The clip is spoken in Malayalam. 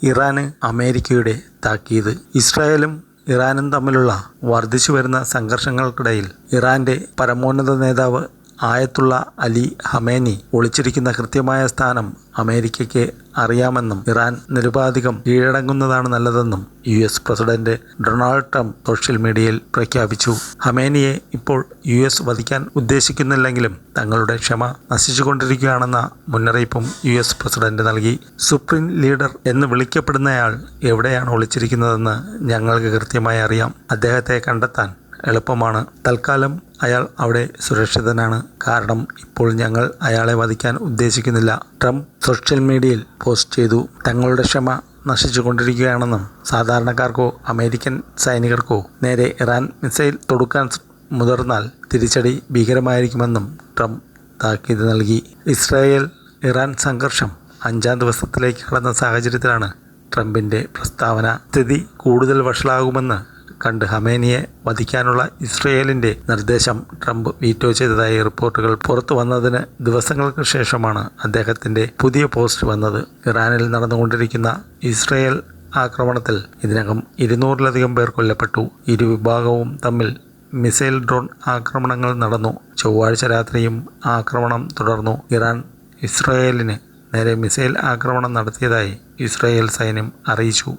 ഇറാന് അമേരിക്കയുടെ താക്കീത്. ഇസ്രായേലും ഇറാനും തമ്മിലുള്ള വർദ്ധിച്ചുവരുന്ന സംഘർഷങ്ങൾക്കിടയിൽ ഇറാന്റെ പരമോന്നത നേതാവ് ആയത്തുള്ള അലി ഖമേനി ഒളിച്ചിരിക്കുന്ന കൃത്യമായ സ്ഥാനം അമേരിക്കയ്ക്ക് അറിയാമെന്നും ഇറാൻ നിരുപാധികം കീഴടങ്ങുന്നതാണ് നല്ലതെന്നും US president Donald Trump social മീഡിയയിൽ പ്രഖ്യാപിച്ചു. ഖമേനിയെ ഇപ്പോൾ US വധിക്കാൻ ഉദ്ദേശിക്കുന്നില്ലെങ്കിലും തങ്ങളുടെ ക്ഷമ നശിച്ചുകൊണ്ടിരിക്കുകയാണെന്ന മുന്നറിയിപ്പും US പ്രസിഡന്റ് നൽകി. സുപ്രീം ലീഡർ എന്ന് വിളിക്കപ്പെടുന്നയാൾ എവിടെയാണ് ഒളിച്ചിരിക്കുന്നതെന്ന് ഞങ്ങൾക്ക് കൃത്യമായി അറിയാം. അദ്ദേഹത്തെ കണ്ടെത്താൻ എളുപ്പമാണ്. തൽക്കാലം അയാൾ അവിടെ സുരക്ഷിതനാണ്. കാരണം ഇപ്പോൾ ഞങ്ങൾ അയാളെ വധിക്കാൻ ഉദ്ദേശിക്കുന്നില്ല, ട്രംപ് സോഷ്യൽ മീഡിയയിൽ പോസ്റ്റ് ചെയ്തു. തങ്ങളുടെ ക്ഷമ നശിച്ചുകൊണ്ടിരിക്കുകയാണെന്നും സാധാരണക്കാർക്കോ അമേരിക്കൻ സൈനികർക്കോ നേരെ ഇറാൻ മിസൈൽ തൊടുക്കാൻ മുതിർന്നാൽ തിരിച്ചടി ഭീകരമായിരിക്കുമെന്നും ട്രംപ് താക്കീത് നൽകി. ഇസ്രായേൽ ഇറാൻ സംഘർഷം 5ാം ദിവസത്തിലേക്ക് കടന്ന സാഹചര്യത്തിലാണ് ട്രംപിൻ്റെ പ്രസ്താവന. സ്ഥിതി കൂടുതൽ വഷളാകുമെന്ന് കണ്ട് ഖമേനിയെ വധിക്കാനുള്ള ഇസ്രയേലിൻ്റെ നിർദ്ദേശം ട്രംപ് വീറ്റോ ചെയ്തതായി റിപ്പോർട്ടുകൾ പുറത്തു വന്നതിന് ദിവസങ്ങൾക്ക് ശേഷമാണ് അദ്ദേഹത്തിൻ്റെ പുതിയ പോസ്റ്റ് വന്നത്. ഇറാനിൽ നടന്നുകൊണ്ടിരിക്കുന്ന ഇസ്രയേൽ ആക്രമണത്തിൽ ഇതിനകം 200-ലധികം പേർ കൊല്ലപ്പെട്ടു. ഇരുവിഭാഗവും തമ്മിൽ മിസൈൽ ഡ്രോൺ ആക്രമണങ്ങൾ നടന്നു. ചൊവ്വാഴ്ച രാത്രിയും ആക്രമണം തുടർന്നു. ഇറാൻ ഇസ്രയേലിന് നേരെ മിസൈൽ ആക്രമണം നടത്തിയതായി ഇസ്രയേൽ സൈന്യം അറിയിച്ചു.